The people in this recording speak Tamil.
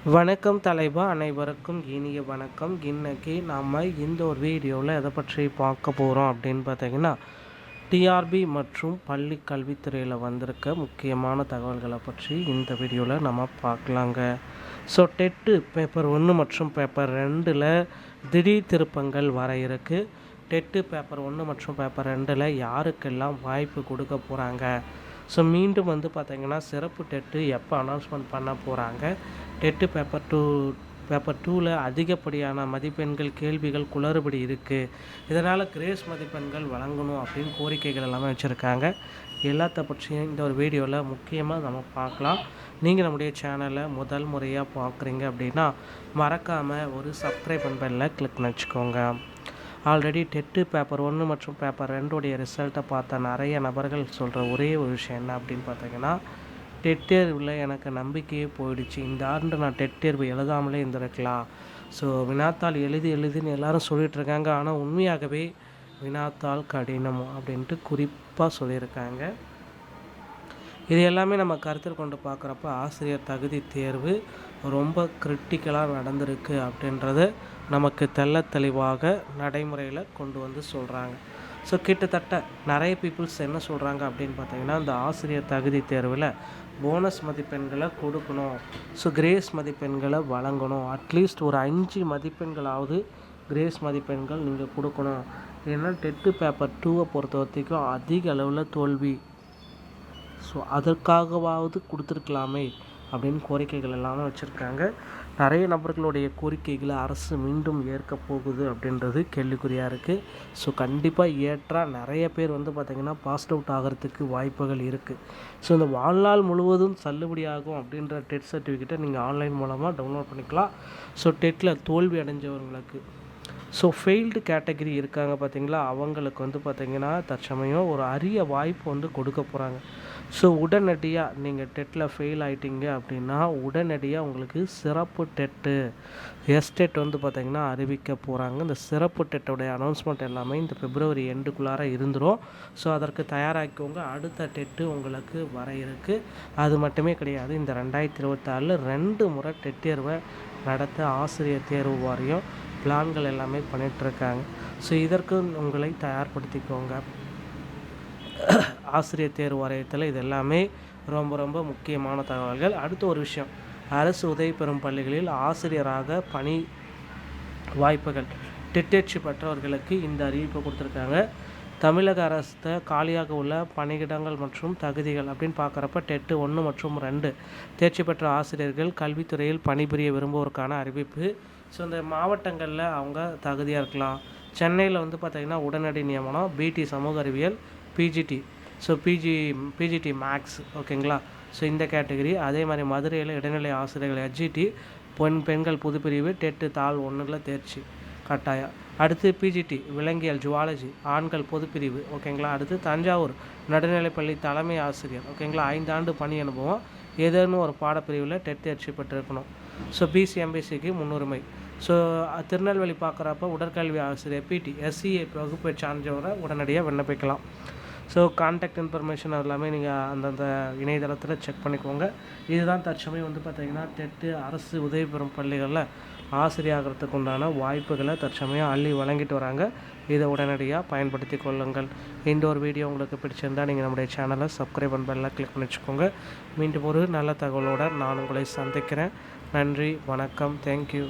வணக்கம் தலைவா, அனைவருக்கும் இனிய வணக்கம். இன்னைக்கு நாம் இந்த ஒரு வீடியோவில் எதை பற்றி பார்க்க போகிறோம் அப்படின்னு பார்த்தீங்கன்னா, டிஆர்பி மற்றும் பள்ளி கல்வித்துறையில் வந்திருக்க முக்கியமான தகவல்களை பற்றி இந்த வீடியோவில் நம்ம பார்க்கலாங்க. ஸோ டெட்டு பேப்பர் 1 மற்றும் பேப்பர் 2ல் திடீர் திருப்பங்கள் வர இருக்குது. டெட்டு பேப்பர் 1 மற்றும் பேப்பர் 2ல் யாருக்கெல்லாம் வாய்ப்பு கொடுக்க போகிறாங்க, ஸோ மீண்டும் பார்த்திங்கன்னா சிறப்பு டெட்டு எப்போ அனௌன்ஸ்மெண்ட் பண்ண போகிறாங்க, டெட்டு பேப்பர் 2ல் அதிகப்படியான மதிப்பெண்கள் கேள்விகள் குளறுபடி இருக்குது, இதனால் கிரேஸ் மதிப்பெண்கள் வழங்கணும் அப்படின்னு கோரிக்கைகள் எல்லாமே வச்சுருக்காங்க. எல்லாத்த பற்றியும் இந்த ஒரு வீடியோவில் முக்கியமாக நம்ம பார்க்கலாம். நீங்கள் நம்முடைய சேனலை முதல் முறையாக பார்க்குறீங்க அப்படின்னா மறக்காமல் ஒரு சப்ஸ்கிரைப் பட்டனில் கிளிக் பண்ணி வச்சுக்கோங்க. ஆல்ரெடி டெட்டு பேப்பர் 1 மற்றும் பேப்பர் 2 ரிசல்ட்டை பார்த்த நிறைய நபர்கள் சொல்கிற ஒரே ஒரு விஷயம் என்ன அப்படின்னு பார்த்தீங்கன்னா, டெட் தேர்வில் எனக்கு நம்பிக்கையே போயிடுச்சு, இந்த ஆண்டு நான் டெட் தேர்வு எழுதாமலே இருந்திருக்கலாம். ஸோ வினாத்தாள் எழுதின்னு எல்லோரும் சொல்லிகிட்ருக்காங்க, ஆனால் உண்மையாகவே வினாத்தாள் கடினம் அப்படின்ட்டு குறிப்பாக சொல்லியிருக்காங்க. இது எல்லாமே நம்ம கருத்தில் கொண்டு பார்க்குறப்ப ஆசிரியர் தகுதி தேர்வு ரொம்ப கிரிட்டிக்கலாக நடந்திருக்கு அப்படின்றது நமக்கு தெளிவாக நடைமுறையில் கொண்டு சொல்கிறாங்க. ஸோ கிட்டத்தட்ட நிறைய பீப்புள்ஸ் என்ன சொல்கிறாங்க அப்படின்னு பார்த்தீங்கன்னா, இந்த ஆசிரியர் தகுதி தேர்வில் போனஸ் மதிப்பெண்களை கொடுக்கணும், ஸோ கிரேஸ் மதிப்பெண்களை வழங்கணும், அட்லீஸ்ட் ஒரு 5 மதிப்பெண்களாவது கிரேஸ் மதிப்பெண்கள் நீங்கள் கொடுக்கணும். ஏன்னா டெட்டு பேப்பர் 2வை பொறுத்த வரைக்கும் அதிக அளவில் தோல்வி, ஸோ அதற்காகவாவது கொடுத்துருக்கலாமே அப்படின்னு கோரிக்கைகள் எல்லாமே வச்சுருக்காங்க. நிறைய நபர்களுடைய கோரிக்கைகளை அரசு மீண்டும் ஏற்க போகுது அப்படின்றது கேள்விக்குறியாக இருக்குது. ஸோ கண்டிப்பாக ஏற்றால் நிறைய பேர் பார்த்திங்கன்னா பாஸ் அவுட் ஆகிறதுக்கு வாய்ப்புகள் இருக்குது. ஸோ இந்த வாழ்நாள் முழுவதும் தள்ளுபடியாகும் அப்படின்ற டெட் சர்டிஃபிகேட்டை நீங்கள் ஆன்லைன் மூலமாக டவுன்லோட் பண்ணிக்கலாம். ஸோ டெட்டில் தோல்வி அடைஞ்சவங்களுக்கு, ஸோ ஃபெயில்டு கேட்டகரி இருக்காங்க பார்த்திங்களா, அவங்களுக்கு பார்த்திங்கன்னா தற்சமயம் ஒரு அரிய வாய்ப்பு கொடுக்க போகிறாங்க. ஸோ உடனடியாக நீங்கள் டெட்டில் ஃபெயில் ஆகிட்டீங்க அப்படின்னா உடனடியாக உங்களுக்கு சிறப்பு டெட்டு எஸ்டெட் பார்த்திங்கன்னா அறிவிக்க போகிறாங்க. இந்த சிறப்பு டெட்டோடைய அனௌன்ஸ்மெண்ட் எல்லாமே இந்த பிப்ரவரி எண்டுக்குள்ளார இருந்துடும். ஸோ அதற்கு தயாராகிக்கோங்க. அடுத்த டெட்டு உங்களுக்கு வர இருக்குது. அது மட்டுமே கிடையாது, இந்த 2024 2 முறை டெட் தேர்வை நடத்த ஆசிரியர் தேர்வு வாரியம் பிளான்கள் எல்லாமே பண்ணிகிட்ருக்காங்க. ஸோ இதற்கு உங்களை தயார்படுத்திக்கோங்க. ஆசிரியர் தேர்வு வாரியத்தில் இது எல்லாமே ரொம்ப முக்கியமான தகவல்கள். அடுத்த ஒரு விஷயம், அரசு உதவி பெறும் பள்ளிகளில் ஆசிரியராக பணி வாய்ப்புகள் டெட்டேர்ச்சி பெற்றவர்களுக்கு இந்த அறிவிப்பை கொடுத்துருக்காங்க. தமிழக அரசு காலியாக உள்ள பணியிடங்கள் மற்றும் தகுதிகள் அப்படின்னு பார்க்குறப்ப டெட்டு 1 மற்றும் 2 தேர்ச்சி பெற்ற ஆசிரியர்கள் கல்வித்துறையில் பணிபுரிய விரும்புவோருக்கான அறிவிப்பு. ஸோ இந்த மாவட்டங்களில் அவங்க தகுதியாக இருக்கலாம். சென்னையில் பார்த்திங்கன்னா உடனடி நியமனம் பிடி சமூக அறிவியல் பிஜிடி, ஸோ பிஜிடி மேக்ஸ், ஓகேங்களா. ஸோ இந்த கேட்டகரி. அதே மாதிரி மதுரையில் இடைநிலை ஆசிரியர்கள் ஹெச்ஜிடி பெண்கள் புதுப்பிரிவு டெட்டு தாள் 1ல் தேர்ச்சி கட்டாயம். அடுத்து பிஜிடி விலங்கியல் ஜுவாலஜி ஆண்கள் பொதுப்பிரிவு, ஓகேங்களா. அடுத்து தஞ்சாவூர் நடுநிலைப்பள்ளி தலைமை ஆசிரியர், ஓகேங்களா, 5 ஆண்டு பணி அனுபவம் ஏதேனும் ஒரு பாடப்பிரிவில் டெட் தேர்ச்சி பெற்றிருக்கணும். ஸோ பிசி எம்பிசிக்கு முன்னுரிமை. ஸோ திருநெல்வேலி பார்க்குறப்ப உடற்கல்வி ஆசிரியர் பிடி எஸ்சிஏ வகுப்பை சார்ந்தவரை உடனடியாக விண்ணப்பிக்கலாம். ஸோ கான்டாக்ட் இன்ஃபர்மேஷன் எல்லாமே நீங்கள் அந்தந்த இணையதளத்தில் செக் பண்ணிக்கோங்க. இதுதான் தற்சமயம் பார்த்திங்கன்னா டெட்டு அரசு உதவி பெறும் பள்ளிகளில் ஆசிரியராகிறதுக்கு உண்டான வாய்ப்புகளை தற்சமயம் அள்ளி வழங்கிட்டு வராங்க. இதை உடனடியாக பயன்படுத்தி கொள்ளுங்கள். இந்த ஒரு வீடியோ உங்களுக்கு பிடிச்சிருந்தால் நீங்கள் நம்முடைய சேனலை சப்ஸ்கிரைப் பண்ணலாம் கிளிக் பண்ணி வச்சுக்கோங்க. மீண்டும் ஒரு நல்ல தகவலோடு நான் உங்களை சந்திக்கிறேன். நன்றி, வணக்கம், தேங்க்யூ.